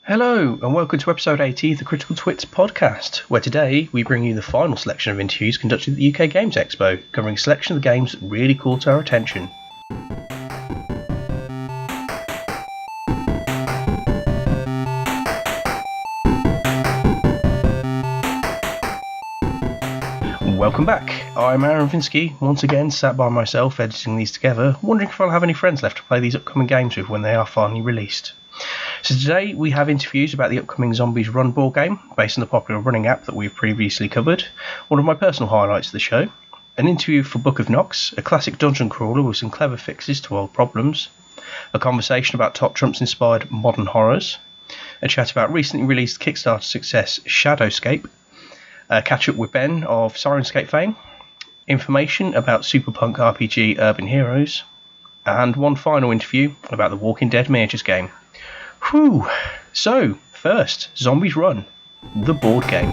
Hello, and welcome to episode 80 of the Critical Twits podcast, where today we bring you the final selection of interviews conducted at the UK Games Expo, covering a selection of the games that really caught our attention. Welcome back. I'm Aaron Finsky, once again sat by myself editing these together, wondering if I'll have any friends left to play these upcoming games with when they are finally released. So today we have interviews about the upcoming Zombies Run board game, based on the popular running app that we've previously covered, one of my personal highlights of the show, an interview for Book of Nox, a classic dungeon crawler with some clever fixes to old problems, a conversation about Top Trumps inspired modern horrors, a chat about recently released Kickstarter success Shadowscape, a catch up with Ben of Sirenscape fame, information about Superpunk RPG Urban Heroes, and one final interview about the Walking Dead miniatures game. Whew! So, first, Zombies Run, the board game.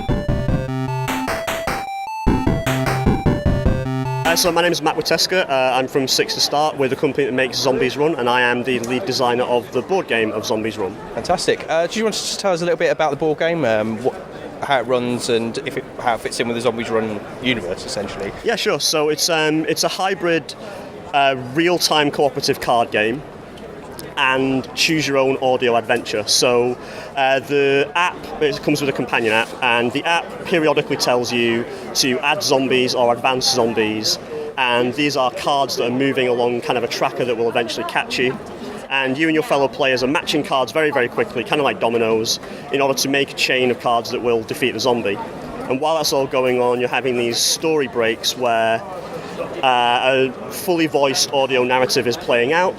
So my name is Matt Witeska. I'm from Six to Start. We're the company that makes Zombies Run, and I am the lead designer of the board game of Zombies Run. Fantastic. Do you want to just tell us a little bit about the board game, how it runs, and how it fits in with the Zombies Run universe, essentially? Yeah, sure. So it's a hybrid, real-time cooperative card game and choose-your-own audio adventure. So the app, it comes with a companion app, and the app periodically tells you to add zombies or advance zombies, and these are cards that are moving along kind of a tracker that will eventually catch you. And you and your fellow players are matching cards very, very quickly, kind of like dominoes, in order to make a chain of cards that will defeat the zombie. And while that's all going on, you're having these story breaks where a fully voiced audio narrative is playing out,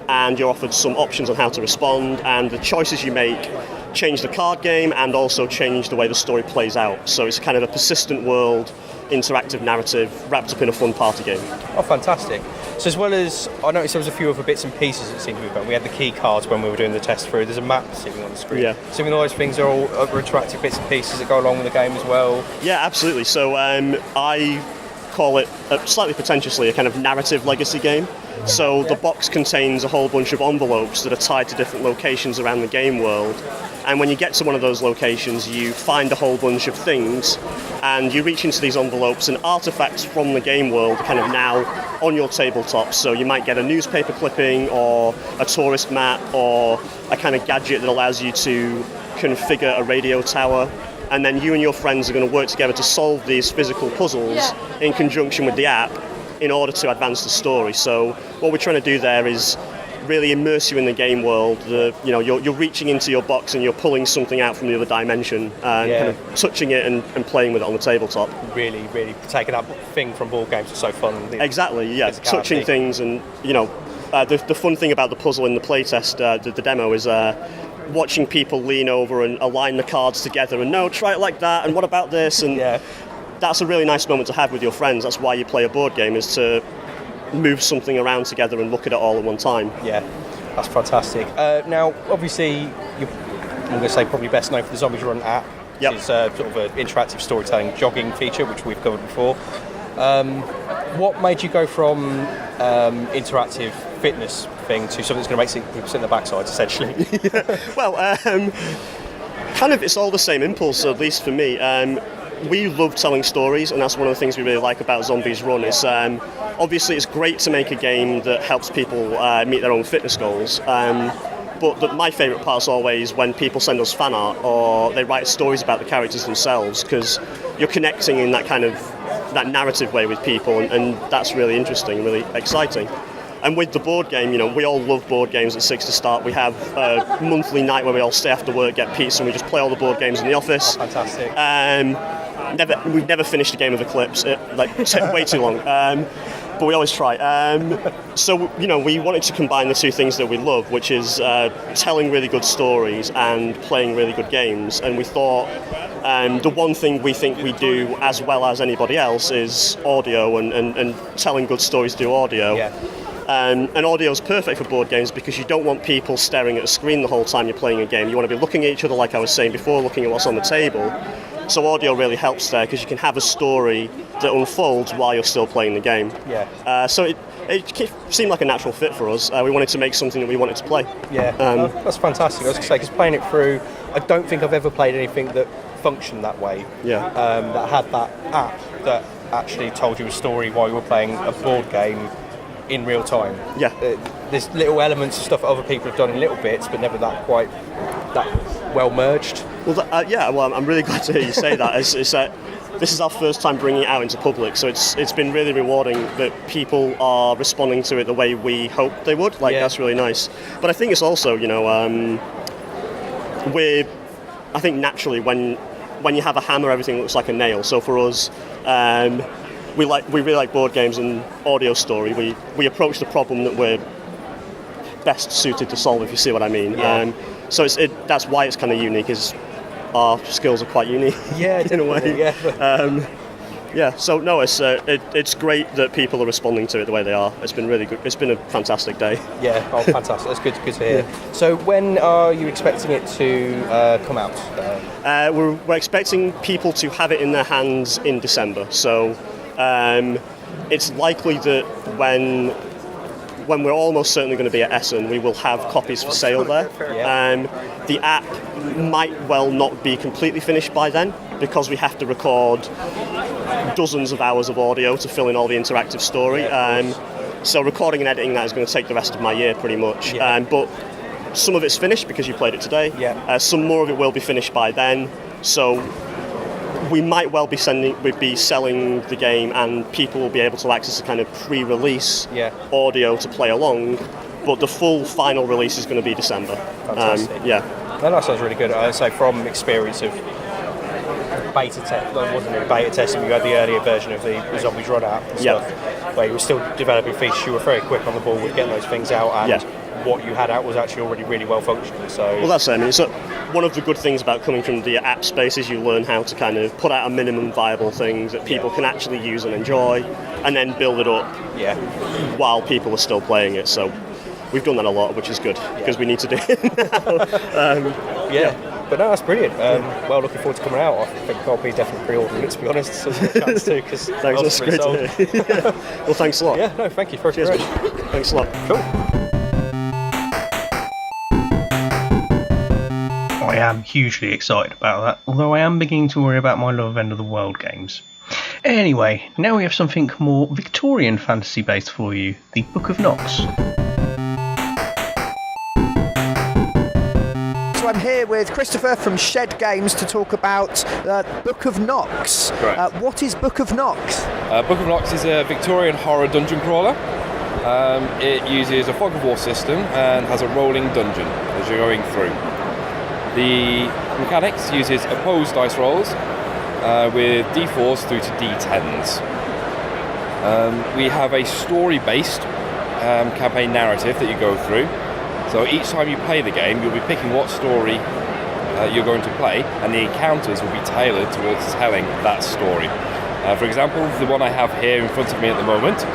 and you're offered some options on how to respond, and the choices you make change the card game and also change the way the story plays out. So it's kind of a persistent world, interactive narrative wrapped up in a fun party game. Oh, fantastic. So as well as, I noticed there was a few other bits and pieces that seemed to be fun. We had the key cards when we were doing the test through. There's a map sitting on the screen. Yeah. So all those things are all other interactive bits and pieces that go along with the game as well. Yeah, absolutely. So I call it, slightly pretentiously, a kind of narrative legacy game. So the box contains a whole bunch of envelopes that are tied to different locations around the game world. And when you get to one of those locations, you find a whole bunch of things, and you reach into these envelopes, and artifacts from the game world are kind of now on your tabletop. So you might get a newspaper clipping, or a tourist map, or a kind of gadget that allows you to configure a radio tower. And then you and your friends are going to work together to solve these physical puzzles in conjunction with the app in order to advance the story. So what we're trying to do there is really immerse you in the game world. You're reaching into your box and you're pulling something out from the other dimension and kind of touching it and playing with it on the tabletop. Really taking that thing from board games is so fun. Exactly, yeah. Touching things, and the fun thing about the puzzle in the playtest, the demo, is watching people lean over and align the cards together and no, try it like that, and what about this? And that's a really nice moment to have with your friends. That's why you play a board game, is to move something around together and look at it all at one time. Yeah, that's fantastic. Now, obviously, I'm going to say probably best known for the Zombies Run app, which is sort of an interactive storytelling jogging feature, which we've covered before. What made you go from interactive fitness thing to something that's going to make people sit in the backsides, essentially? Well, kind of it's all the same impulse, at least for me. We love telling stories, and that's one of the things we really like about Zombies Run. Is obviously it's great to make a game that helps people meet their own fitness goals. But my favourite part is always when people send us fan art or they write stories about the characters themselves, because you're connecting in that kind of that narrative way with people, and that's really interesting, really exciting. And with the board game, we all love board games at Six to Start. We have a monthly night where we all stay after work, get pizza, and we just play all the board games in the office. Oh, fantastic. We've never finished a game of Eclipse, way too long. But we always try. So we wanted to combine the two things that we love, which is telling really good stories and playing really good games. And we thought the one thing we think we do as well as anybody else is audio and telling good stories through audio. Yeah. And audio is perfect for board games because you don't want people staring at a screen the whole time you're playing a game. You want to be looking at each other, like I was saying before, looking at what's on the table. So audio really helps there because you can have a story that unfolds while you're still playing the game. Yeah. So it seemed like a natural fit for us. We wanted to make something that we wanted to play. Yeah, that's fantastic. I was going to say, because playing it through, I don't think I've ever played anything that functioned that way. Yeah. That had that app that actually told you a story while you were playing a board game in real time. Yeah. There's little elements of stuff that other people have done in little bits, but never that well merged. Well, I'm really glad to hear you say that. This is our first time bringing it out into public, so it's been really rewarding that people are responding to it the way we hoped they would. That's really nice. But I think it's also, I think naturally when you have a hammer, everything looks like a nail. So for us, we really like board games and audio story. We approach the problem that we're best suited to solve, if you see what I mean. Yeah. So that's why it's kind of unique. Is our skills are quite unique. Yeah, in a way. Yeah. So no, it's great that people are responding to it the way they are. It's been really good. It's been a fantastic day. Yeah. Oh, fantastic. That's good to hear. Yeah. So when are you expecting it to come out? We're expecting people to have it in their hands in December. So it's likely that when we're almost certainly going to be at Essen, we will have copies for sale there. Yeah. The app might well not be completely finished by then, because we have to record dozens of hours of audio to fill in all the interactive story. So recording and editing that is going to take the rest of my year pretty much. Yeah. But some of it's finished because you played it today. Yeah. Some more of it will be finished by then. So we might well be selling the game, and people will be able to access a kind of pre-release audio to play along. But the full final release is going to be December. Fantastic. That sounds really good. So from experience of beta test, well, it wasn't really beta testing, you had the earlier version of the Zombies Run app and stuff, where you were still developing features. You were very quick on the ball with getting those things out, and what you had out was actually already really well functioning. So well, that's it. I mean, one of the good things about coming from the app space is you learn how to kind of put out a minimum viable thing that people can actually use and enjoy, and then build it up while people are still playing it. So we've done that a lot, which is good, because we need to do it now. But no, that's brilliant. Well, looking forward to coming out. I think I'll be definitely pre-ordering it, to be honest. So there's a chance to, because that's great to hear. Well, thanks a lot. Yeah, no, thank you. Cheers, mate. Thanks a lot. Cool. I am hugely excited about that, although I am beginning to worry about my love of End of the World games. Anyway, now we have something more Victorian fantasy based for you, the Book of Nox. So I'm here with Christopher from Shed Games to talk about Book of Nox. Correct. What is Book of Nox? Book of Nox is a Victorian horror dungeon crawler. It uses a fog of war system and has a rolling dungeon as you're going through. The mechanics uses opposed dice rolls with D4s through to D10s. We have a story-based campaign narrative that you go through. So each time you play the game, you'll be picking what story you're going to play, and the encounters will be tailored towards telling that story. For example, the one I have here in front of me at the moment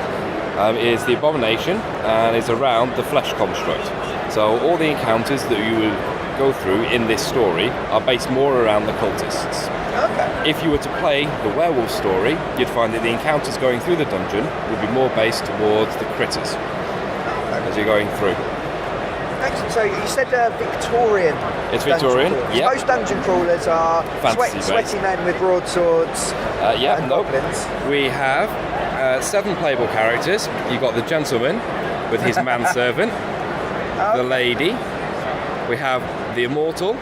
is the Abomination, and is around the flesh construct. So all the encounters that you will go through in this story are based more around the cultists. Okay. If you were to play the werewolf story, you'd find that the encounters going through the dungeon would be more based towards the critters as you're going through. Excellent. So you said Victorian. It's Victorian, yeah. Most dungeon crawlers are Fantasy sweaty men with broadswords and goblins. We have 7 playable characters. You've got the gentleman with his manservant, the lady. We have the immortal,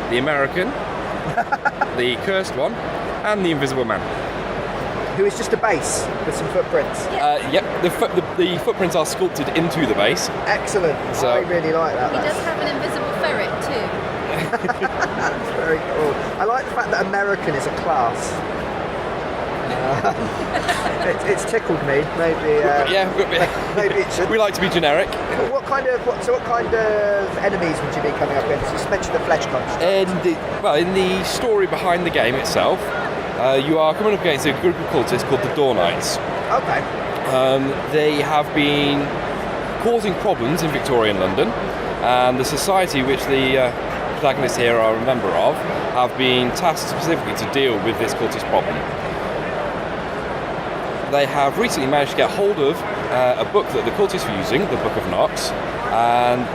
the American, the cursed one, and the invisible man. Who is just a base with some footprints. Yep, the footprints are sculpted into the base. Excellent. So, I really like that. He does have an invisible ferret too. That's very cool. I like the fact that American is a class. It's tickled me. Maybe. Maybe it should. We like to be generic. What kind of enemies would you be coming up against? You mentioned the flesh construct. In the story behind the game itself, you are coming up against a group of cultists called the Door Knights. Okay. They have been causing problems in Victorian London, and the society which the protagonists here are a member of have been tasked specifically to deal with this cultist problem. They have recently managed to get hold of a book that the cultists were using, the Book of Nox, and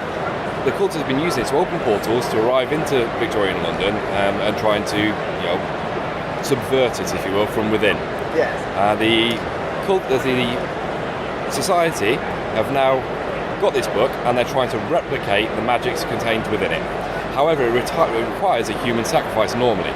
the cultists have been using it to open portals to arrive into Victorian London and trying to, subvert it, if you will, from within. Yes. The society have now got this book and they're trying to replicate the magics contained within it. However, it requires a human sacrifice normally.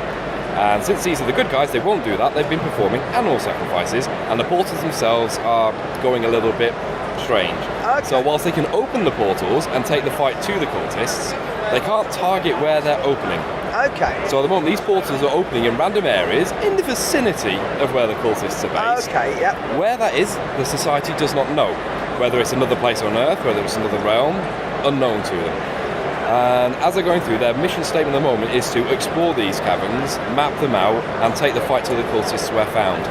And since these are the good guys, they won't do that. They've been performing animal sacrifices, and the portals themselves are going a little bit strange. Okay. So whilst they can open the portals and take the fight to the cultists, they can't target where they're opening. Okay. So at the moment, these portals are opening in random areas in the vicinity of where the cultists are based. Okay, yep. Where that is, the society does not know. Whether it's another place on Earth, whether it's another realm, unknown to them. And as they're going through, their mission statement at the moment is to explore these caverns, map them out, and take the fight to the cultists where found.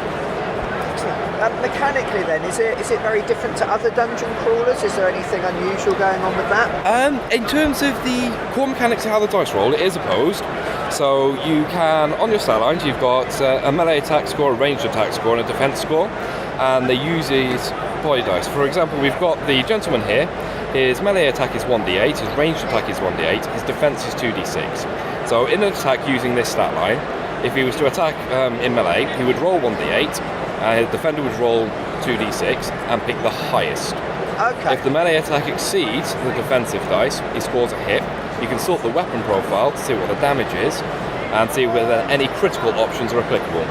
Mechanically then, is it very different to other dungeon crawlers? Is there anything unusual going on with that? In terms of the core mechanics of how the dice roll, it is opposed. So you can, on your stat lines, you've got a melee attack score, a ranged attack score, and a defense score. And they use these poly dice. For example, we've got the gentleman here. His melee attack is 1d8, his ranged attack is 1d8, his defense is 2d6. So in an attack using this stat line, if he was to attack in melee, he would roll 1d8, his defender would roll 2d6 and pick the highest. Okay. If the melee attack exceeds the defensive dice, he scores a hit. You can sort the weapon profile to see what the damage is and see whether any critical options are applicable.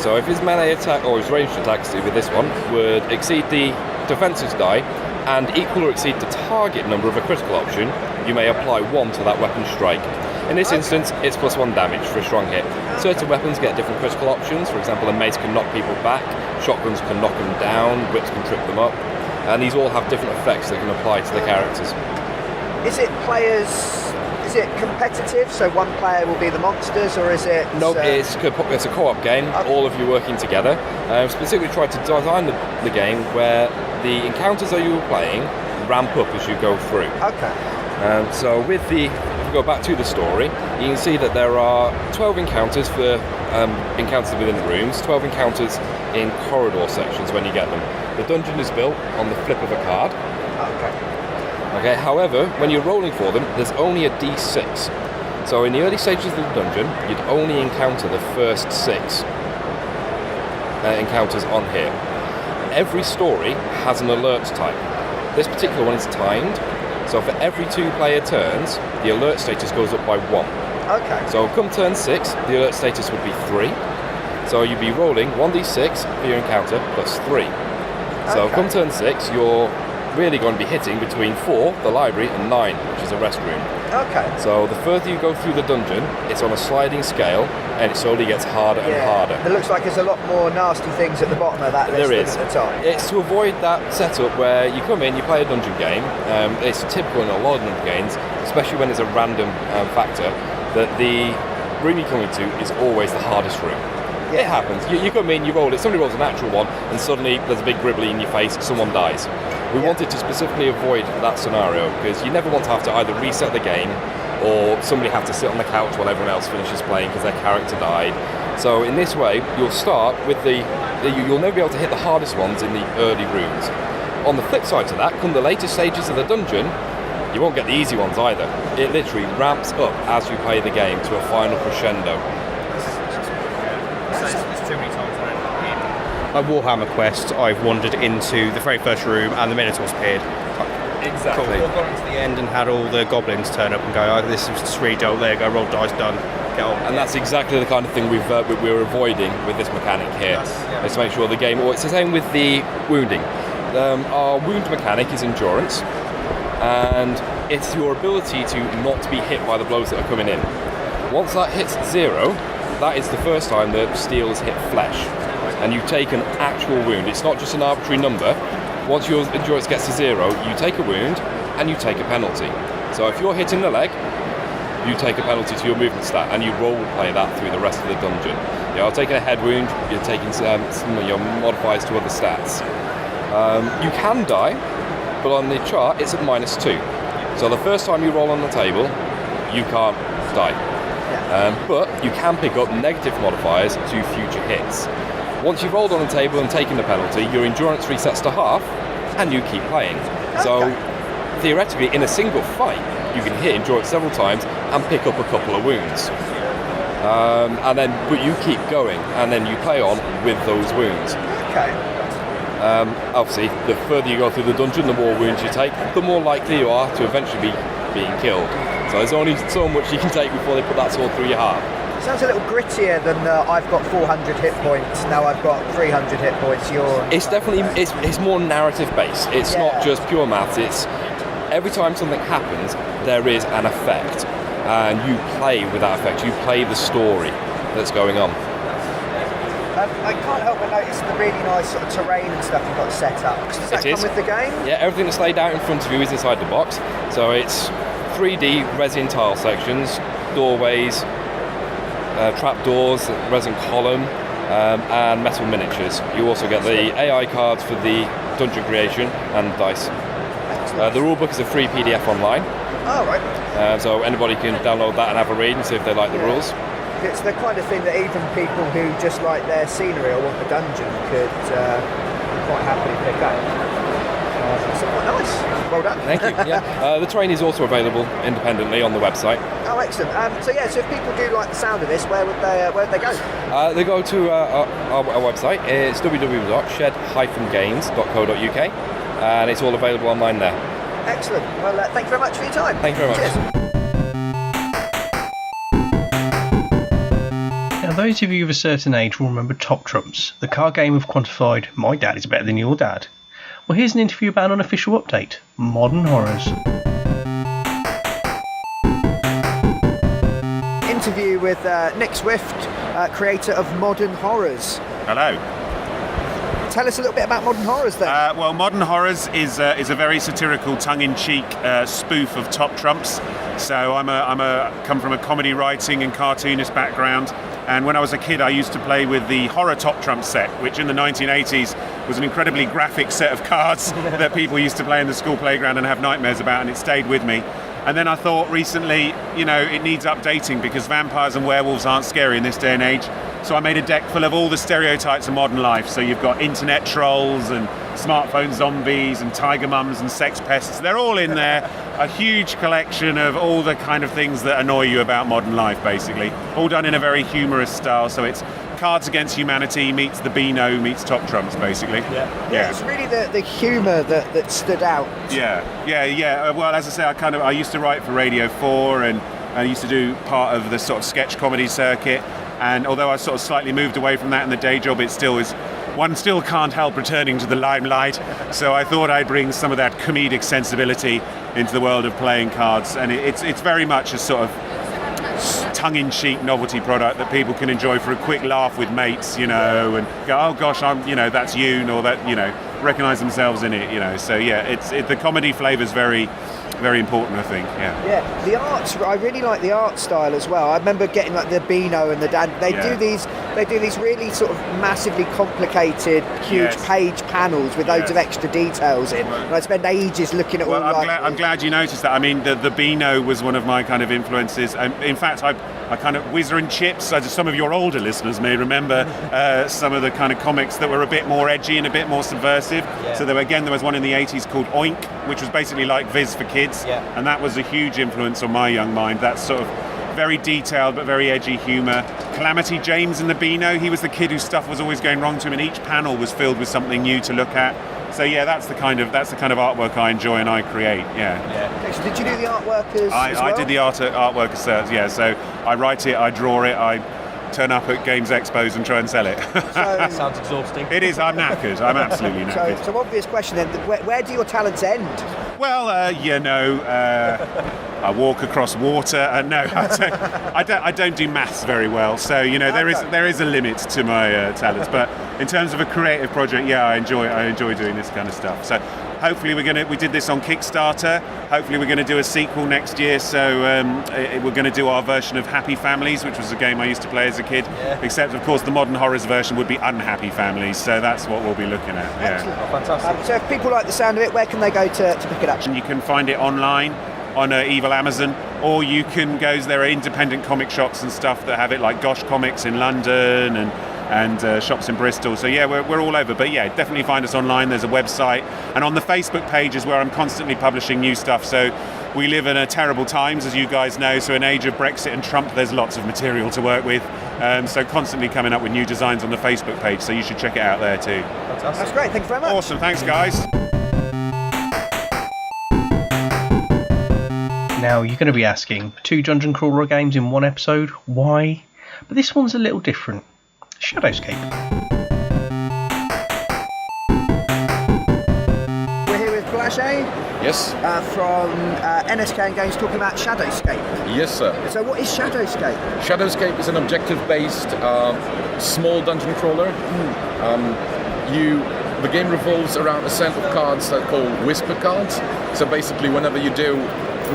So if his melee attack or his ranged attack, with this one, would exceed the defensive die and equal or exceed the target number of a critical option, you may apply 1 to that weapon strike. In this instance, it's +1 damage for a strong hit. Certain weapons get different critical options. For example, a mace can knock people back, shotguns can knock them down, whips can trip them up, and these all have different effects that can apply to the characters. Is it competitive, so one player will be the monsters, or is it... No, it's a co-op game, all of you working together. Specifically tried to design the game where the encounters that you were playing ramp up as you go through. Okay. So if we go back to the story, you can see that there are 12 encounters for encounters within the rooms, 12 encounters in corridor sections when you get them. The dungeon is built on the flip of a card. Okay, however, when you're rolling for them, there's only a d6. So in the early stages of the dungeon, you'd only encounter the first 6 encounters on here. Every story has an alert type. This particular one is timed, so for every 2 player turns, the alert status goes up by 1. Okay. So come turn 6, the alert status would be 3. So you'd be rolling 1d6 for your encounter plus 3. So come turn 6, you're really going to be hitting between 4, the library, and 9, which is a rest room. Okay. So the further you go through the dungeon, it's on a sliding scale, and it slowly gets harder and harder. It looks like there's a lot more nasty things at the bottom of that list There is. than at the top. It's to avoid that setup where you come in, you play a dungeon game. It's typical in a lot of dungeon games, especially when there's a random factor, that the room you come into is always the hardest room. Yeah. It happens. You come in, you roll it, somebody rolls a natural one, and suddenly there's a big gribbly in your face, someone dies. We wanted to specifically avoid that scenario, because you never want to have to either reset the game, or somebody have to sit on the couch while everyone else finishes playing because their character died. So in this way, you'll start with you'll never be able to hit the hardest ones in the early rooms. On the flip side to that, come the later stages of the dungeon, you won't get the easy ones either. It literally ramps up as you play the game to a final crescendo. My Warhammer quest, I've wandered into the very first room and the Minotaurs appeared. Exactly. Cool. I've got into the end and had all the goblins turn up and go, oh, this is just really dull, there you go, roll dice, done, get on. And that's exactly the kind of thing we're avoiding with this mechanic here. Is to make sure the game, or it's the same with the wounding. Our wound mechanic is endurance, and it's your ability to not be hit by the blows that are coming in. Once that hits 0, that is the first time that steel has hit flesh, and you take an actual wound. It's not just an arbitrary number. Once your endurance gets to 0, you take a wound and you take a penalty. So if you're hitting the leg, you take a penalty to your movement stat, and you role play that through the rest of the dungeon. You're taking a head wound, you're taking some of your modifiers to other stats. You can die, but on the chart it's at -2. So the first time you roll on the table, you can't die. But you can pick up negative modifiers to future hits. Once you've rolled on the table and taken the penalty, your endurance resets to half, and you keep playing. So theoretically, in a single fight, you can hit Endurance several times and pick up a couple of wounds. But you keep going, and then you play on with those wounds. Okay. Obviously, the further you go through the dungeon, the more wounds you take, the more likely you are to eventually be being killed. So there's only so much you can take before they put that sword through your heart. Sounds a little grittier than I've got 400 hit points, now I've got 300 hit points. It's definitely, it's more narrative based. It's not just pure maths. It's every time something happens, there is an effect, and you play with that effect. You play the story that's going on. I can't help but notice the really nice sort of terrain and stuff you've got set up. Does that come with the game? Yeah, everything that's laid out in front of you is inside the box. So it's 3D resin tile sections, doorways, trapdoors, resin column, and metal miniatures. You also get the AI cards for the dungeon creation and dice. The rulebook is a free PDF online. Oh, right. So anybody can download that and have a read and see if they like the rules. It's the kind of thing that even people who just like their scenery or want the dungeon could quite happily pick up. So quite nice. Well done. Thank you. Yeah. The terrain is also available independently on the website. Oh, excellent. So if people do like the sound of this, where would they go? They go to our website. It's www.shed-games.co.uk, and it's all available online there. Excellent. Well, thank you very much for your time. Thank you very much. Cheers. Now, those of you of a certain age will remember Top Trumps, the card game of quantified "my dad is better than your dad." Well, here's an interview about an unofficial update: Modern Horrors. Interview with Nick Swift, creator of Modern Horrors. Hello. Tell us a little bit about Modern Horrors then. Well, Modern Horrors is a very satirical, tongue-in-cheek spoof of Top Trumps. So I'm come from a comedy writing and cartoonist background, and when I was a kid I used to play with the horror Top Trumps set, which in the 1980s was an incredibly graphic set of cards that people used to play in the school playground and have nightmares about, and it stayed with me. And then I thought recently, it needs updating because vampires and werewolves aren't scary in this day and age. So I made a deck full of all the stereotypes of modern life. So you've got internet trolls and smartphone zombies and tiger mums and sex pests. They're all in there. A huge collection of all the kind of things that annoy you about modern life, basically. All done in a very humorous style. So it's Cards Against Humanity meets the Beano meets Top Trumps, basically. Yeah. It's really the humour that stood out. Yeah. Well, as I say, I used to write for Radio 4 and I used to do part of the sort of sketch comedy circuit. And although I sort of slightly moved away from that in the day job, one still can't help returning to the limelight. So I thought I'd bring some of that comedic sensibility into the world of playing cards. And it's very much a sort of tongue-in-cheek novelty product that people can enjoy for a quick laugh with mates, and go, oh gosh, that's you, or that, recognise themselves in it, So yeah, the comedy flavour's very, very important, I think. Yeah, the arts. I really like the art style as well. I remember getting like the Beano and the Dan. They do these really sort of massively complicated, huge page panels with loads of extra details in. And I spend ages looking at all. I'm glad you noticed that. I mean, the Beano was one of my kind of influences. In fact, I kind of Whizzer and Chips. Some of your older listeners may remember some of the kind of comics that were a bit more edgy and a bit more subversive. Yeah. So there was one in the 80s called Oink, which was basically like Viz for kids, and that was a huge influence on my young mind. That sort of very detailed but very edgy humour. Calamity James in the Beano, he was the kid whose stuff was always going wrong to him, and each panel was filled with something new to look at. So yeah, that's the kind of artwork I enjoy and I create. Yeah. So did you do the artwork as well? I did the artwork as yeah. So I write it, I draw it, I turn up at Games Expos and try and sell it. That sounds exhausting. It is. I'm knackered. I'm absolutely knackered. So obvious question then, where do your talents end? Well, I walk across water. No, I don't do maths very well. So there is a limit to my talents. But in terms of a creative project, I enjoy doing this kind of stuff. So hopefully we did this on Kickstarter. Hopefully we're going to do a sequel next year. So we're going to do our version of Happy Families, which was a game I used to play as a kid. Yeah. Except of course the Modern Horrors version would be Unhappy Families. So that's what we'll be looking at. Excellent. Fantastic. So if people like the sound of it, where can they go to pick it up? You can find it online on Evil Amazon, or you can go. There are independent comic shops and stuff that have it, like Gosh Comics in London, and and shops in Bristol. So yeah, we're all over. But yeah, definitely find us online. There's a website, and on the Facebook page is where I'm constantly publishing new stuff. So we live in terrible times, as you guys know. So in age of Brexit and Trump, there's lots of material to work with. So constantly coming up with new designs on the Facebook page. So you should check it out there too. Fantastic. That's great. Thank you very much. Awesome. Thanks, guys. Now, you're going to be asking, 2 dungeon crawler games in one episode? Why? But this one's a little different. Shadowscape. We're here with Blaché Yes. from NSK Games talking about Shadowscape. Yes, sir. So what is Shadowscape? Shadowscape is an objective-based small dungeon crawler. The game revolves around a set of cards that are called whisper cards. So basically, whenever you do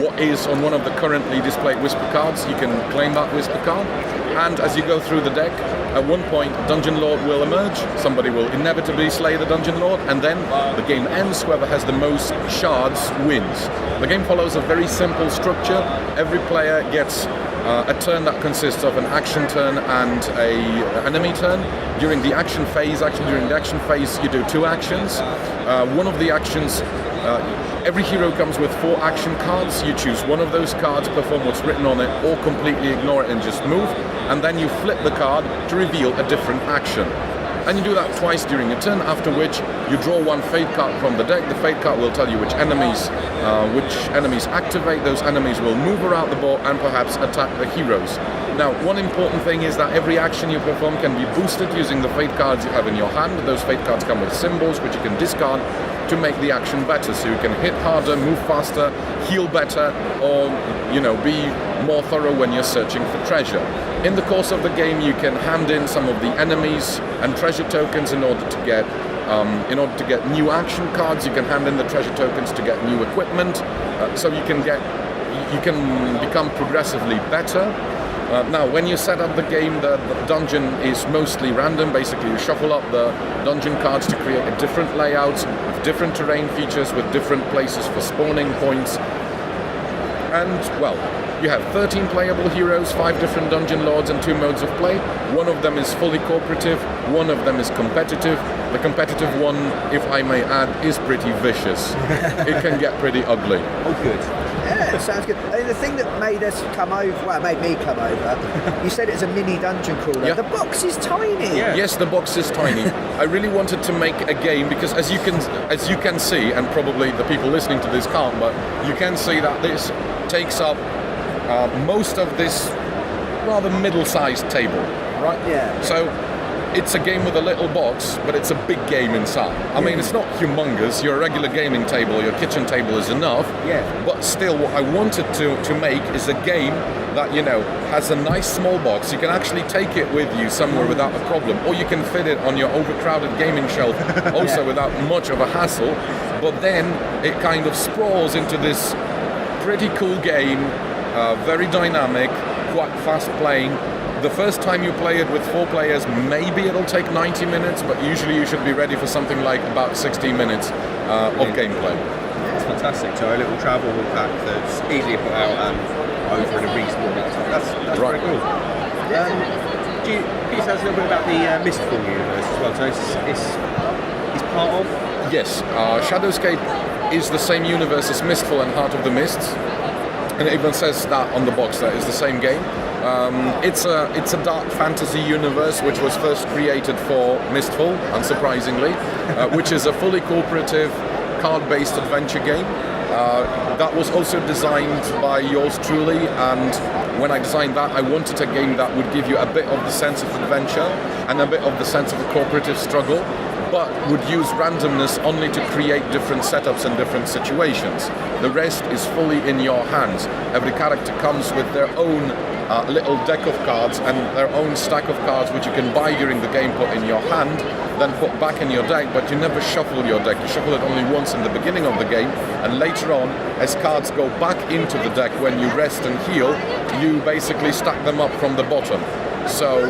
what is on one of the currently displayed whisper cards, you can claim that whisper card. And as you go through the deck, at one point, Dungeon Lord will emerge. Somebody will inevitably slay the Dungeon Lord, and then the game ends. Whoever has the most shards wins. The game follows a very simple structure. Every player gets a turn that consists of an action turn and an enemy turn. During the action phase, you do 2 actions. One of the actions, every hero comes with 4 action cards. You choose one of those cards, perform what's written on it, or completely ignore it and just move. And then you flip the card to reveal a different action. And you do that twice during a turn, after which you draw 1 fate card from the deck. The fate card will tell you which enemies activate. Those enemies will move around the board and perhaps attack the heroes. Now, one important thing is that every action you perform can be boosted using the fate cards you have in your hand. Those fate cards come with symbols which you can discard to make the action better, so you can hit harder, move faster, heal better, or be more thorough when you're searching for treasure. In the course of the game, you can hand in some of the enemies and treasure tokens in order to get new action cards. You can hand in the treasure tokens to get new equipment, so you can become progressively better. Now, when you set up the game, the dungeon is mostly random. Basically, you shuffle up the dungeon cards to create a different layout with different terrain features, with different places for spawning points. And, well, you have 13 playable heroes, 5 different dungeon lords, and 2 modes of play. One of them is fully cooperative, one of them is competitive. The competitive one, if I may add, is pretty vicious. It can get pretty ugly. Oh, good. Yeah, sounds good. I mean, the thing that made me come over, you said it's a mini dungeon crawler. Yeah. The box is tiny. Yeah. Yes, the box is tiny. I really wanted to make a game because, as you can see, and probably the people listening to this can't, but you can see that this takes up most of this rather middle-sized table, right? Yeah. So it's a game with a little box, but it's a big game inside. I mean, it's not humongous. Your regular gaming table, your kitchen table is enough. Yeah. But still, what I wanted to make is a game that, has a nice small box. You can actually take it with you somewhere without a problem, or you can fit it on your overcrowded gaming shelf also without much of a hassle. But then it kind of sprawls into this pretty cool game, very dynamic, quite fast playing. The first time you play it with 4 players, maybe it'll take 90 minutes, but usually you should be ready for something like about 60 minutes of gameplay. That's fantastic. So a little travel pack that's easily put out and over in a reasonable amount of time. That's Right. very cool. Can you tell us a little bit about the Mistfall universe as well? So it's part of? Yes, Shadowscape is the same universe as Mistfall and Heart of the Mists, and it even says that on the box that it's the same game. It's a dark fantasy universe which was first created for Mistfall, unsurprisingly, which is a fully cooperative card-based adventure game. That was also designed by yours truly, and when I designed that, I wanted a game that would give you a bit of the sense of adventure and a bit of the sense of a cooperative struggle, but would use randomness only to create different setups and different situations. The rest is fully in your hands. Every character comes with their own little deck of cards and their own stack of cards which you can buy during the game, put in your hand, then put back in your deck, but you never shuffle your deck. You shuffle it only once in the beginning of the game, and later on, as cards go back into the deck when you rest and heal, you basically stack them up from the bottom. So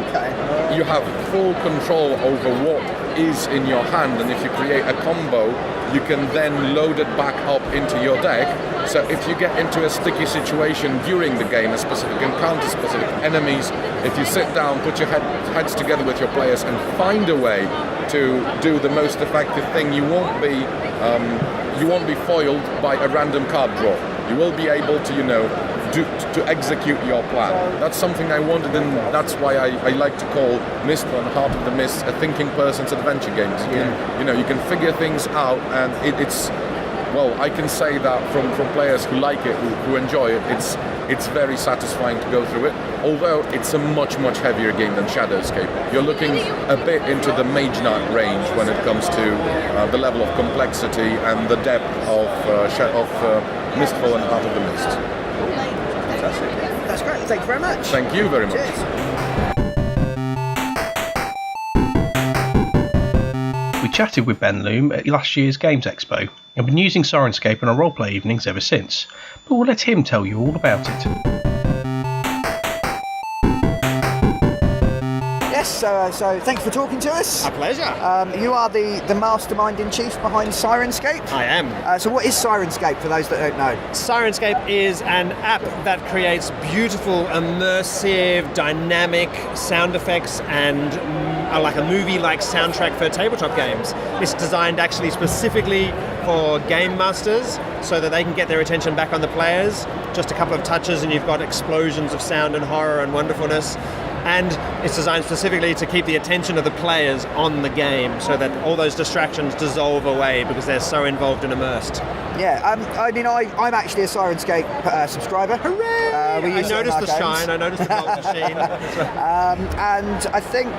you have full control over what is in your hand, and if you create a combo, you can then load it back up into your deck. So if you get into a sticky situation during the game, a specific encounter, specific enemies, if you sit down, put your heads together with your players and find a way to do the most effective thing, you won't be foiled by a random card draw. You will be able to, to execute your plan. That's something I wanted, and that's why I like to call Mistfall and Heart of the Mist a thinking person's adventure games. You can figure things out, and it's I can say that from players who like it, who enjoy it, it's very satisfying to go through it. Although it's a much heavier game than Shadowscape. You're looking a bit into the Mage Knight range when it comes to the level of complexity and the depth of Mistfall and Heart of the Mist. Fantastic. That's great. Thank you very much. Thank you very much. Cheers. We chatted with Ben Loom at last year's Games Expo and been using Sirenscape on our roleplay evenings ever since, but we'll let him tell you all about it. Yes, so thanks for talking to us. A pleasure. You are the mastermind in chief behind Sirenscape. I am. So what is Sirenscape for those that don't know? Sirenscape is an app that creates beautiful, immersive, dynamic sound effects and like a movie-like soundtrack for tabletop games. It's designed actually specifically for game masters so that they can get their attention back on the players. Just a couple of touches and you've got explosions of sound and horror and wonderfulness. And it's designed specifically to keep the attention of the players on the game so that all those distractions dissolve away because they're so involved and immersed. Yeah, I'm actually a Sirenscape subscriber. Hooray! I noticed the shine, I noticed the gold machine. And I think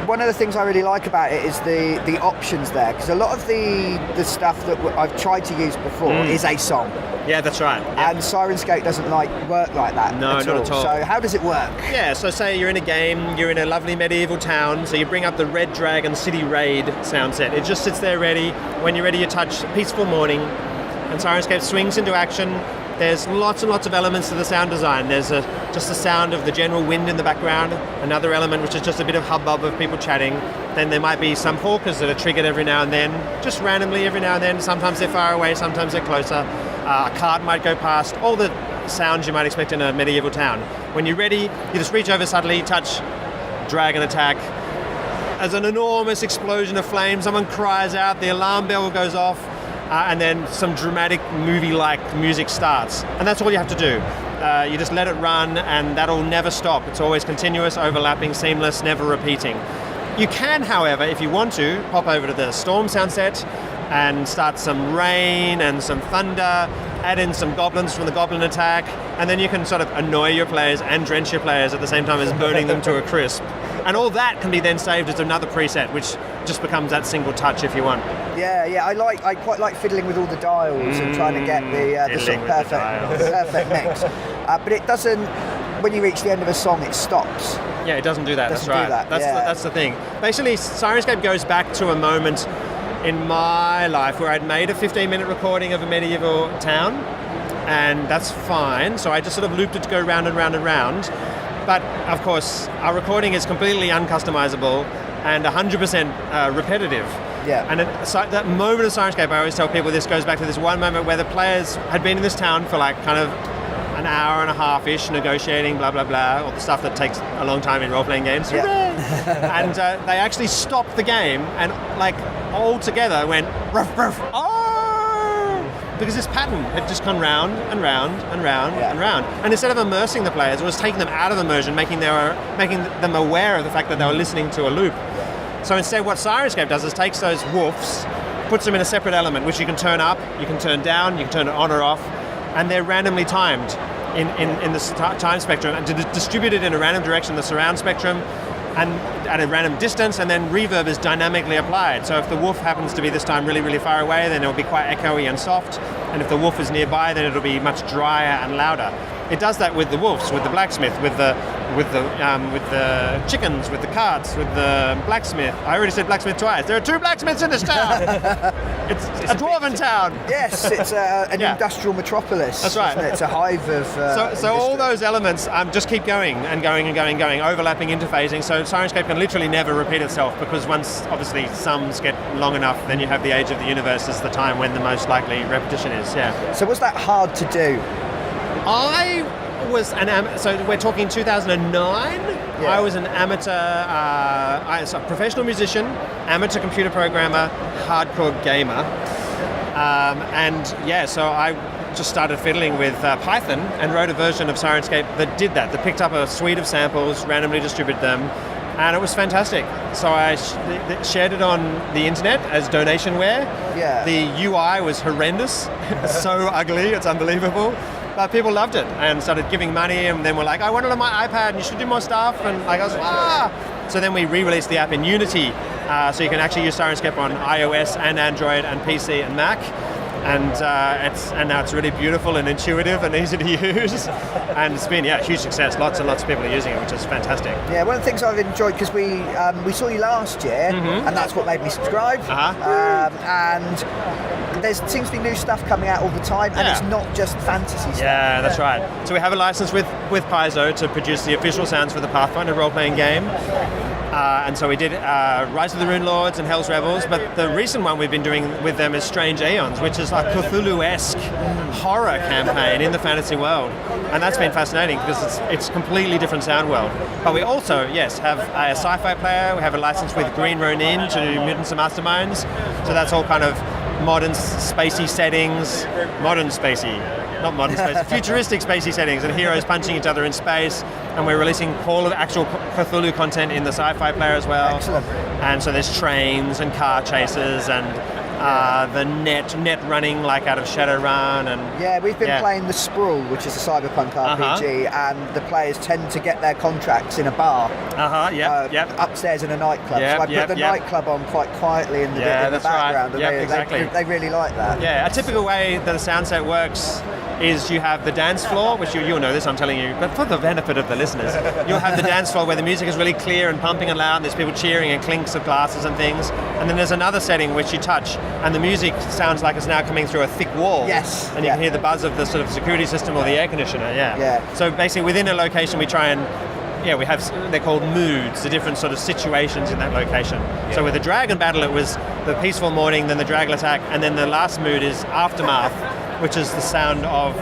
one of the things I really like about it is the options there, because a lot of the stuff that I've tried to use before is a song. Yeah, that's right. Yeah. And Sirenscape doesn't work like that. No, not at all. So how does it work? Yeah, so say you're in a game, you're in a lovely medieval town, so you bring up the Red Dragon City Raid sound set. It just sits there ready. When you're ready, you touch Peaceful Morning, and Sirenscape swings into action. There's lots and lots of elements to the sound design. There's just the sound of the general wind in the background, another element which is just a bit of hubbub of people chatting. Then there might be some polkas that are triggered every now and then, just randomly every now and then. Sometimes they're far away, sometimes they're closer. A cart might go past, all the sounds you might expect in a medieval town. When you're ready, you just reach over subtly, touch Dragon Attack. As an enormous explosion of flame, someone cries out, the alarm bell goes off, and then some dramatic movie-like music starts. And that's all you have to do. You just let it run, and that'll never stop. It's always continuous, overlapping, seamless, never repeating. You can, however, if you want to, pop over to the Storm sound set and start some rain and some thunder, add in some goblins from the goblin attack, and then you can sort of annoy your players and drench your players at the same time as burning them to a crisp. And all that can be then saved as another preset, which just becomes that single touch if you want. Yeah, I quite like fiddling with all the dials and trying to get the sort of perfect mix. But it doesn't. When you reach the end of a song, it stops. Yeah, it doesn't do that. That's right. That's the thing. Basically, Sirenscape goes back to a moment in my life where I'd made a 15-minute recording of a medieval town, and that's fine. So I just sort of looped it to go round and round and round. But of course, our recording is completely uncustomizable and 100% repetitive. Yeah. And that moment of Sirenscape, I always tell people this goes back to this one moment where the players had been in this town for like kind of an hour and a half-ish negotiating, blah, blah, blah, all the stuff that takes a long time in role-playing games. Yeah. And they actually stopped the game and like all together went, ruff, ruff, oh! Because this pattern had just gone round and round and round and round. And instead of immersing the players, it was taking them out of immersion, making them aware of the fact that they were listening to a loop. So instead what Sirenscape does is takes those woofs, puts them in a separate element, which you can turn up, you can turn down, you can turn it on or off, and they're randomly timed in the time spectrum and distributed in a random direction, the surround spectrum, and at a random distance, and then reverb is dynamically applied. So if the woof happens to be this time really, really far away, then it'll be quite echoey and soft, and if the woof is nearby, then it'll be much drier and louder. It does that with the woofs, with the blacksmith, with the with the chickens, with the carts, with the blacksmith. I already said blacksmith twice. There are 2 blacksmiths in this town. it's a dwarven town. Yes, it's an industrial metropolis. That's right. Isn't it? It's a hive of. So all those elements just keep going and going and going and going, overlapping, interfacing. So Sirenscape can literally never repeat itself, because once obviously sums get long enough, then you have the age of the universe as the time when the most likely repetition is. Yeah. So was that hard to do? I was so we're talking 2009. Yeah. I was an amateur, a professional musician, amateur computer programmer, hardcore gamer, so I just started fiddling with Python and wrote a version of Sirenscape that did that. That picked up a suite of samples, randomly distributed them, and it was fantastic. So I shared it on the internet as donationware. Yeah. The UI was horrendous, so ugly, it's unbelievable. But people loved it and started giving money, and then were like, I want it on my iPad and you should do more stuff. And I was, So then we re-released the app in Unity, so you can actually use Sirenscape on iOS and Android and PC and Mac. And now it's really beautiful and intuitive and easy to use, and it's been a huge success. Lots and lots of people are using it, which is fantastic. Yeah, one of the things I've enjoyed, because we saw you last year, and that's what made me subscribe. And there seems to be new stuff coming out all the time, and it's not just fantasy stuff. Yeah, that's right. So we have a license with Paizo to produce the official sounds for the Pathfinder role-playing game. And so we did Rise of the Rune Lords and Hell's Rebels, but the recent one we've been doing with them is Strange Aeons, which is a Cthulhu-esque horror campaign in the fantasy world. And that's been fascinating because it's completely different sound world. But we also, have a sci-fi player. We have a license with Green Ronin to do Mutants and Masterminds. So that's all kind of modern spacey settings, futuristic spacey settings, and heroes punching each other in space. And we're releasing all of actual Cthulhu content in the sci-fi player as well. Excellent. And so there's trains and car chases and the net running like out of Shadowrun. And we've been playing The Sprawl, which is a cyberpunk RPG, and the players tend to get their contracts in a bar. Upstairs in a nightclub. So I put the nightclub on quite quietly in the background. Right. Exactly. They really like that. Yeah, a typical way that a sound set works is you have the dance floor, which you'll know this, I'm telling you, but for the benefit of the listeners, you'll have the dance floor where the music is really clear and pumping and loud, and there's people cheering and clinks of glasses and things, and then there's another setting which you touch, and the music sounds like it's now coming through a thick wall. Yes. And you can hear the buzz of the sort of security system or the air conditioner, So basically within a location we try and we have, they're called moods, the different sort of situations in that location. Yeah. So with the dragon battle, it was the peaceful morning, then the dragon attack, and then the last mood is aftermath, which is the sound of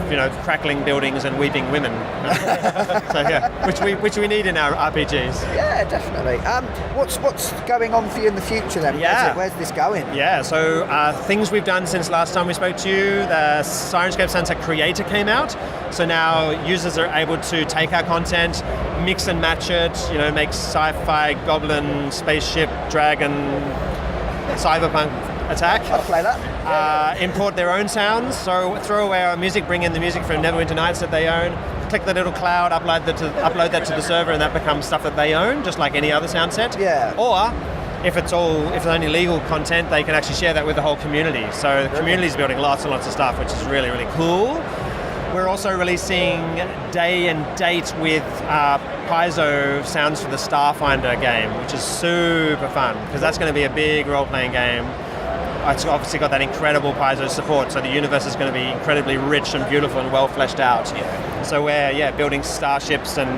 crackling buildings and weeping women. which we need in our RPGs. Yeah, definitely. What's going on for you in the future then? Where's this going? Yeah, so things we've done since last time we spoke to you. The Sirenscape Sunset Creator came out, so now users are able to take our content, mix and match it. Make sci-fi, goblin, spaceship, dragon, cyberpunk attack. I'll play that. Import their own sounds, so throw away our music, bring in the music from Neverwinter Nights that they own, click the little cloud, upload that to the server, and that becomes stuff that they own, just like any other sound set. Yeah. Or if it's only legal content, they can actually share that with the whole community. So the community is building lots and lots of stuff, which is really, really cool. We're also releasing day and date with Paizo sounds for the Starfinder game, which is super fun, because that's going to be a big role-playing game. It's obviously got that incredible Paizo support, so the universe is going to be incredibly rich and beautiful and well fleshed out. So we're building starships and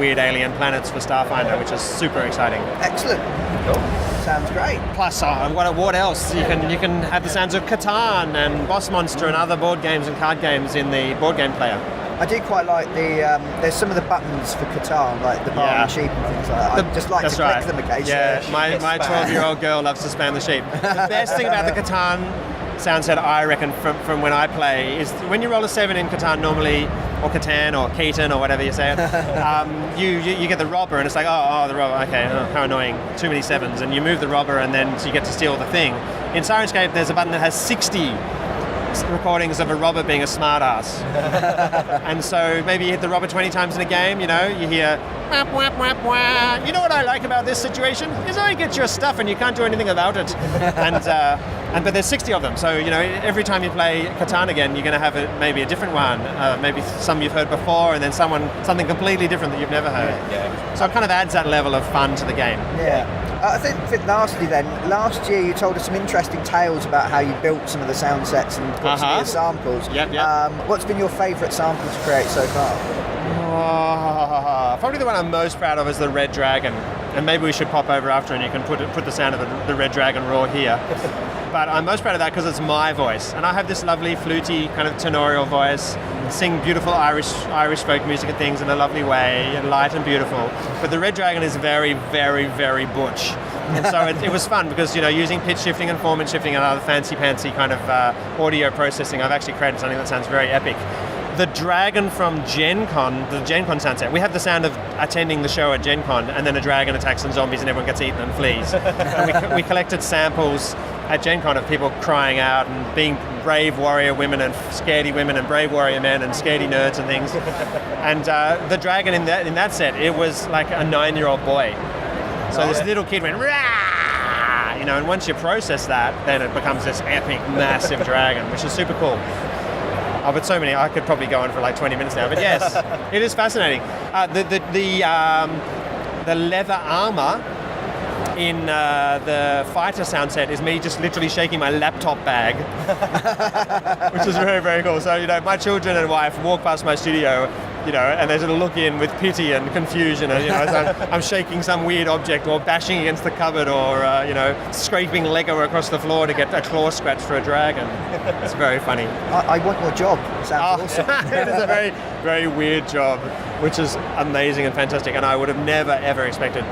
weird alien planets for Starfinder, which is super exciting. Excellent. Cool. Sounds great. Plus, what else? You can have the sounds of Catan and Boss Monster and other board games and card games in the board game player. I do quite like there's some of the buttons for Catan, like the bar and sheep and things like that. I just like to click them occasionally. Yeah, my 12-year-old girl loves to spam the sheep. The best thing about the Catan sound set, I reckon, from when I play, is when you roll a 7 in Catan normally, or Catan or Catan or whatever you say it, you get the robber, and it's like, the robber, okay, how annoying, too many 7s, and you move the robber and then you get to steal the thing. In Sirenscape, there's a button that has 60 recordings of a robber being a smartass. And so maybe you hit the robber 20 times in a game, you hear whap, whap, whap, whap. You know what I like about this situation? Is I get your stuff and you can't do anything about it. But there's 60 of them, so every time you play Catan again, you're going to have maybe a different one, maybe some you've heard before, and then something completely different that you've never heard. Yeah. So it kind of adds that level of fun to the game. Yeah. I think lastly then, last year you told us some interesting tales about how you built some of the sound sets and got some of the samples. Yep. What's been your favourite sample to create so far? Probably the one I'm most proud of is the Red Dragon, and maybe we should pop over after and you can put the sound of the Red Dragon roar here. But I'm most proud of that because it's my voice, and I have this lovely fluty kind of tenorial voice, sing beautiful Irish folk music and things in a lovely way, light and beautiful. But the Red Dragon is very, very, very butch, and so it was fun because using pitch shifting and formant shifting and other fancy kind of audio processing, I've actually created something that sounds very epic. The dragon from Gen Con, the Gen Con sound set, we have the sound of attending the show at Gen Con, and then a dragon attacks some zombies and everyone gets eaten and flees. And we collected samples at Gen Con of people crying out and being brave warrior women and scaredy women and brave warrior men and scaredy nerds and things. And the dragon in that set, it was like a 9-year-old boy. So this little kid went, rah! And once you process that, then it becomes this epic, massive dragon, which is super cool. Oh, but so many, I could probably go on for like 20 minutes now. But yes, it is fascinating. The leather armor in the fighter sound set is me just literally shaking my laptop bag, which is very, very cool. So, my children and wife walk past my studio, and they sort of look in with pity and confusion, and, as I'm shaking some weird object or bashing against the cupboard or, scraping Lego across the floor to get a claw scratch for a dragon. It's very funny. I want your job. Sounds awesome. It is a very, very weird job, which is amazing and fantastic, and I would have never, ever expected,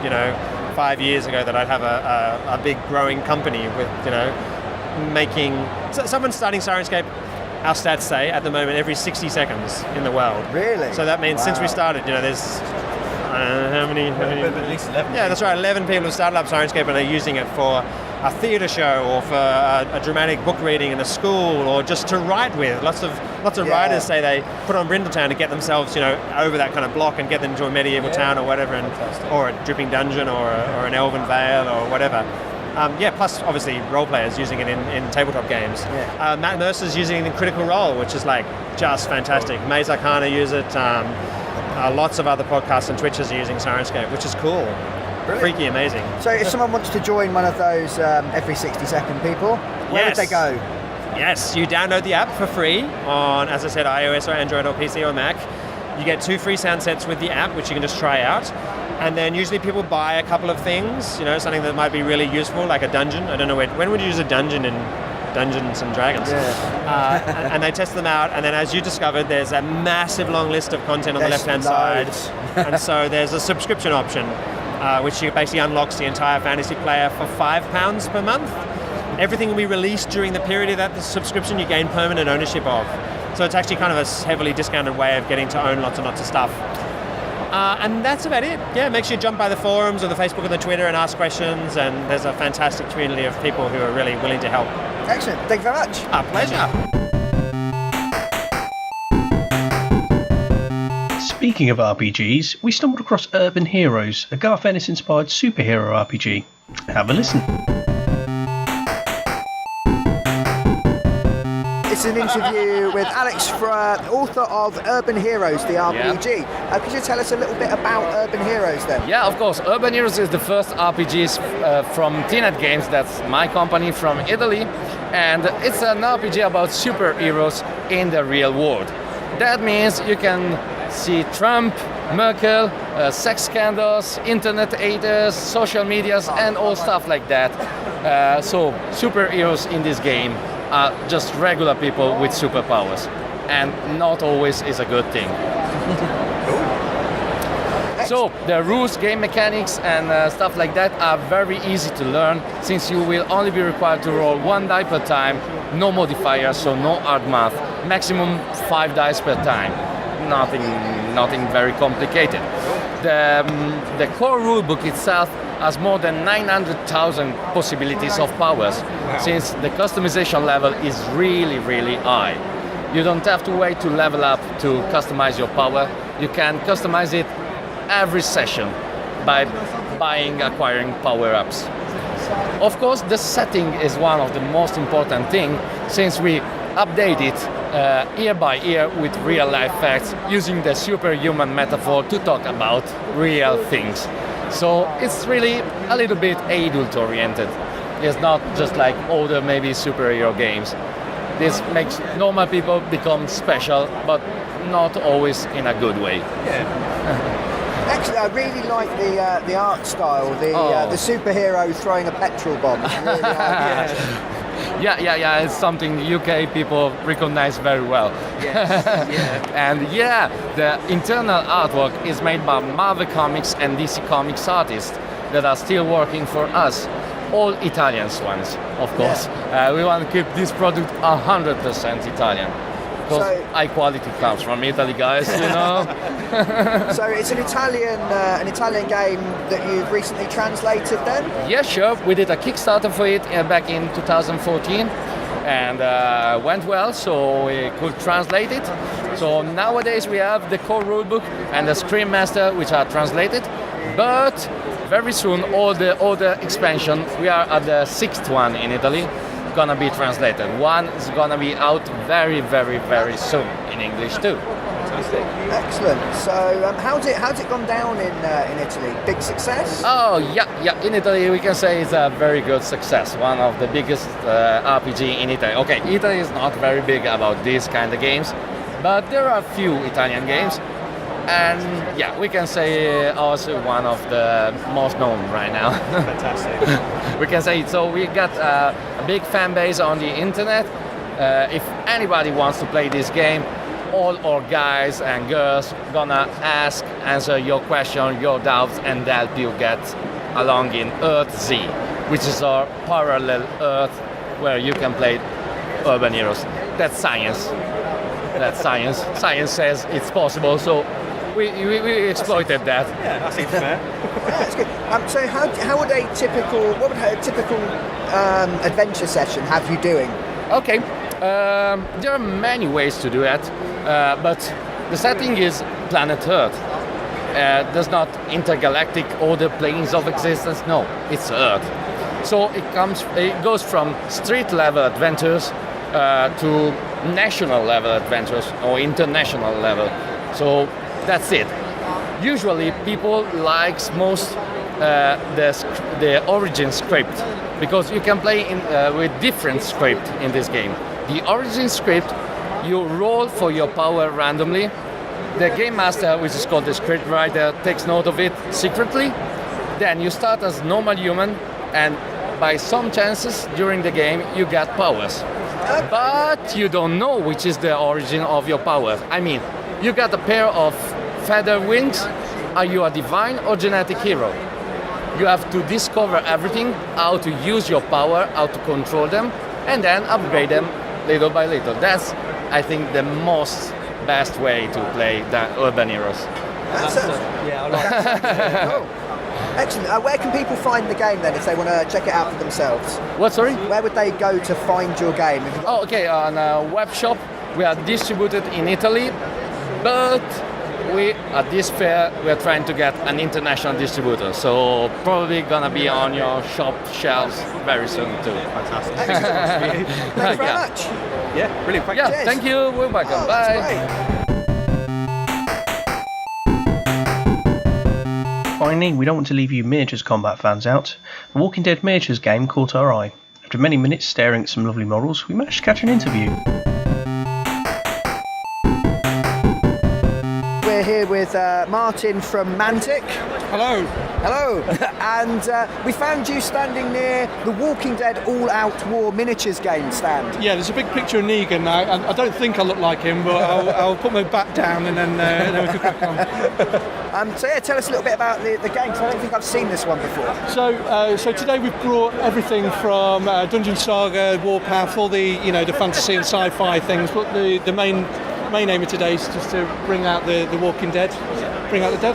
5 years ago that I'd have a big growing company with, making... So someone's starting Sirenscape, our stats say, at the moment, every 60 seconds in the world. Really? So that means since we started, there's... how many? At least 11. Yeah, that's right. 11 people have started up Sirenscape and are using it for a theatre show or for a dramatic book reading in a school or just to write with. Lots of writers say they put on Brindletown to get themselves, over that kind of block and get them into a medieval town or whatever, or a dripping dungeon or an elven vale or whatever. Plus obviously role players using it in tabletop games. Yeah. Matt Mercer's using it in Critical Role, which is like just fantastic. Maze Arcana use it. Lots of other podcasts and Twitchers are using Sirenscape, which is cool. Brilliant. Freaky amazing. So if someone wants to join one of those every 60-second people, where would they go? Yes, you download the app for free on, as I said, iOS or Android or PC or Mac. You get 2 free sound sets with the app, which you can just try out. And then usually people buy a couple of things, something that might be really useful, like a dungeon. I don't know, when would you use a dungeon in Dungeons and Dragons? Yeah. And they test them out, and then as you discovered, there's a massive long list of content on the left-hand side. And so there's a subscription option, which basically unlocks the entire fantasy player for £5 per month. Everything will be released during the period of that subscription you gain permanent ownership of. So it's actually kind of a heavily discounted way of getting to own lots and lots of stuff. And that's about it. Yeah, make sure you jump by the forums or the Facebook and the Twitter and ask questions, and there's a fantastic community of people who are really willing to help. Excellent. Thank you very much. Our pleasure. Speaking of RPGs, we stumbled across Urban Heroes, a Garth Ennis-inspired superhero RPG. Have a listen. It's an interview with Alex, author of Urban Heroes, the RPG. Yeah. Could you tell us a little bit about Urban Heroes then? Yeah, of course. Urban Heroes is the first RPGs from TNet Games, that's my company from Italy. And it's an RPG about superheroes in the real world. That means you can see Trump, Merkel, sex scandals, internet haters, social medias, and all stuff like that. So superheroes in this game are just regular people with superpowers, and not always is a good thing. So the rules, game mechanics, and stuff like that are very easy to learn, since you will only be required to roll 1 die per time, no modifiers, so no hard math, maximum 5 dice per time. Nothing very complicated. the core rulebook itself has more than 900,000 possibilities of powers, since the customization level is really, really high. You don't have to wait to level up to customize your power. You can customize it every session by acquiring power-ups. Of course, the setting is one of the most important things, since we update it year by year with real-life facts, using the superhuman metaphor to talk about real things. So it's really a little bit adult-oriented. It's not just like older, maybe superhero games. This makes normal people become special, but not always in a good way. Actually, I really like the art style, the superhero throwing a petrol bomb. Really Yeah, it's something UK people recognize very well. And the internal artwork is made by Marvel Comics and DC Comics artists that are still working for us. All Italians ones, of course. We want to keep this product 100% Italian. Because high quality comes from Italy, guys, you know. So it's an Italian game that you've recently translated then? Yeah, sure. We did a Kickstarter for it back in 2014 and went well, so we could translate it. So nowadays we have the core rulebook and the Screen Master, which are translated. But very soon, all the other expansion, we are at the 6th one in Italy, gonna be translated. One is gonna be out very, very, very soon in English too. Excellent. So how's it gone down in Italy? Big success? Oh yeah. In Italy we can say it's a very good success. One of the biggest RPG in Italy. Okay, Italy is not very big about these kind of games, but there are a few Italian games. And yeah, we can say also one of the most known right now. Fantastic. We can say it. So we got a big fan base on the internet. If anybody wants to play this game, all our guys and girls gonna answer your question, your doubts, and help you get along in Earth Z, which is our parallel Earth where you can play urban heroes. That's science. That's science. Science says it's possible, so we exploited that. Yeah, that seems fair. That's good. So what would a typical adventure session have you doing? Okay, there are many ways to do it, but the setting is planet Earth. There's not intergalactic other planes of existence. No, it's Earth. So it goes from street level adventures to national level adventures or international level. So that's it. Usually people likes most the origin script, because you can play with different script in this game. The origin script, you roll for your power randomly. The game master, which is called the script writer, takes note of it secretly. Then you start as normal human, and by some chances during the game you get powers. But you don't know which is the origin of your powers. I mean, you got a pair of feather wings. Are you a divine or genetic hero? You have to discover everything, how to use your power, how to control them, and then upgrade them little by little. That's, I think, the best way to play the urban heroes. Yeah, I like that. Cool. Excellent. Where can people find the game then if they want to check it out for themselves? What, sorry? Where would they go to find your game? Oh, okay, on a web shop. We are distributed in Italy, but at this fair we are trying to get an international distributor, so probably gonna be on your shop shelves very soon too. Fantastic. Thank you very much. Yeah, brilliant. Thank you. Yeah, thank you. We're welcome. Bye. Finally, we don't want to leave you miniatures combat fans out. The Walking Dead miniatures game caught our eye. After many minutes staring at some lovely models, we managed to catch an interview. We're here with Martin from Mantic. Hello. Hello. And we found you standing near the Walking Dead All-Out War Miniatures game stand. Yeah, there's a big picture of Negan now. I don't think I look like him, but I'll put my back down and then we can crack on. So yeah, tell us a little bit about the game, because I don't think I've seen this one before. So today we've brought everything from Dungeon Saga, Warpath, all the the fantasy and sci-fi things, but the main aim of today is just to bring out the Walking Dead. bring out the dead.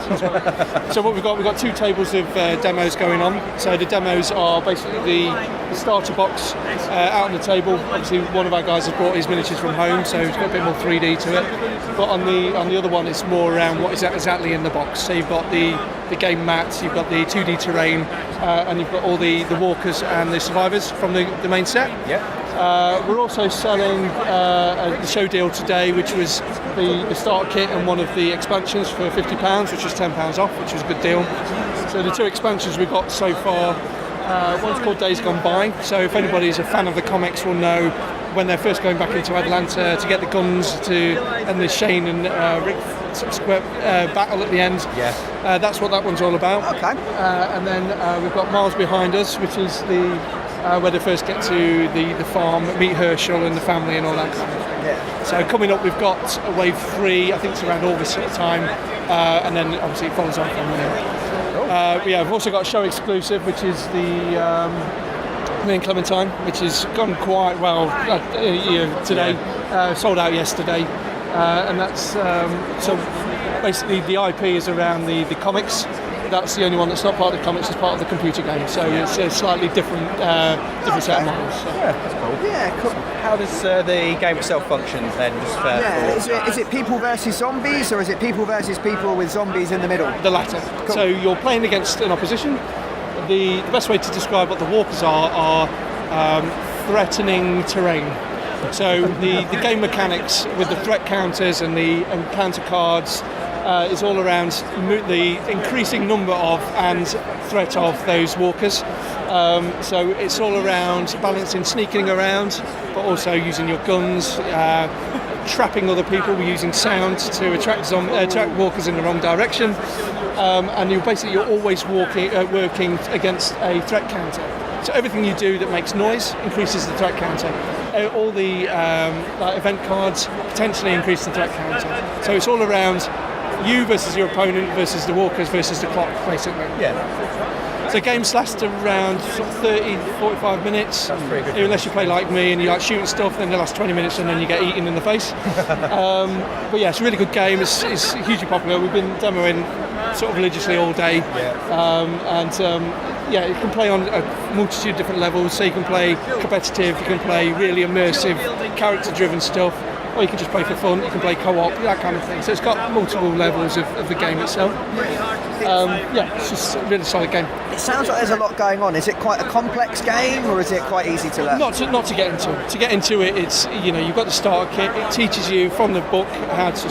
So what we've got 2 tables of demos going on. So the demos are basically the starter box out on the table. Obviously, one of our guys has brought his miniatures from home, so it's got a bit more 3D to it. But on the other one, it's more around what is exactly in the box. So you've got the game mats, you've got the 2D terrain, and you've got all the walkers and the survivors from the main set. We're also selling the show deal today, which was the starter kit and one of the expansions for £50, which was £10 off, which was a good deal. So the 2 expansions we've got so far, one's called Days Gone By. So if anybody's a fan of the comics will know when they're first going back into Atlanta to get the guns and the Shane and Rick battle at the end. That's what that one's all about. Okay. And then we've got Miles Behind Us, which is where they first get to the farm, meet Herschel and the family and all that kind of thing. So coming up, we've got a wave 3. I think it's around August at the time, and then obviously it follows on from there. We've also got a show exclusive, which is the Me and Clementine, which has gone quite well today. Sold out yesterday, and that's so basically the IP is around the comics. That's the only one that's not part of the comics, it's part of the computer game. So it's a slightly different set of models. So. Yeah, that's cool. Yeah, cool. How does the game itself function then? Is it people versus zombies, or is it people versus people with zombies in the middle? The latter. Cool. So you're playing against an opposition. The best way to describe what the walkers are threatening terrain. So the game mechanics with the threat counters and the encounter cards is all around the increasing number of and threat of those walkers. So it's all around balancing sneaking around, but also using your guns, trapping other people using sound to attract walkers in the wrong direction. And you're always working against a threat counter. So everything you do that makes noise increases the threat counter. All the event cards potentially increase the threat counter. So it's all around you versus your opponent versus the walkers versus the clock, basically. So games last around 30, 45 minutes. That's pretty good. Unless you play like me and you like shooting stuff, then they last 20 minutes and then you get eaten in the face. But yeah, it's a really good game. It's hugely popular. We've been demoing sort of religiously all day. You can play on a multitude of different levels. So you can play competitive, you can play really immersive, character-driven stuff, or you can just play for fun. You can play co-op, that kind of thing. So it's got multiple levels of the game itself. It's just a really solid game. It sounds like there's a lot going on. Is it quite a complex game, or is it quite easy to learn? Not to get into. To get into it, it's you've got the starter kit. It teaches you from the book how to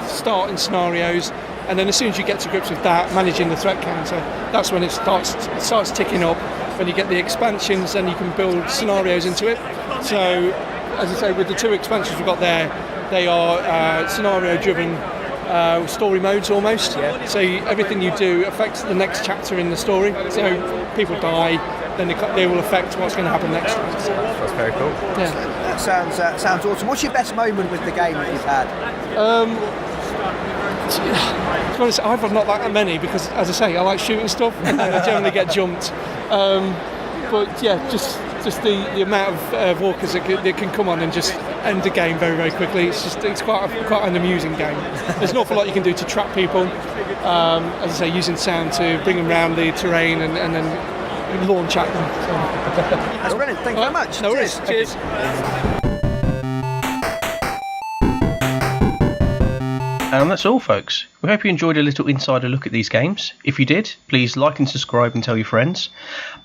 start in scenarios. And then as soon as you get to grips with that, managing the threat counter, that's when it starts ticking up. When you get the expansions, then you can build scenarios into it. So, as I say, with the 2 expansions we've got there, they are scenario-driven story modes almost. So everything you do affects the next chapter in the story. So people die, then they will affect what's going to happen next. So that's very cool. That sounds awesome. What's your best moment with the game that you've had? To be honest, I've not that many because, as I say, I like shooting stuff and I generally get jumped. But yeah, just the amount of walkers that can come on and just end the game very, very quickly. It's quite an amusing game. There's an awful lot you can do to trap people. As I say, using sound to bring them around the terrain and then launch at them. So. That's brilliant. Thank you very much. No worries. Cheers. And that's all, folks. We hope you enjoyed a little insider look at these games. If you did, please like and subscribe and tell your friends,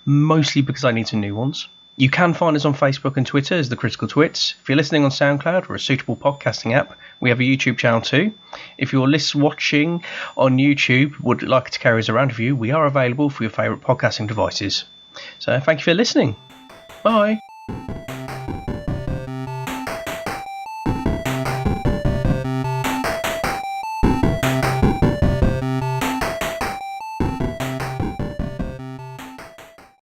mostly because I need some new ones. You can find us on Facebook and Twitter as The Critical Twits. If you're listening on SoundCloud or a suitable podcasting app, we have a YouTube channel too. If you're watching on YouTube, would like to carry us around with you, we are available for your favourite podcasting devices. So thank you for listening. Bye.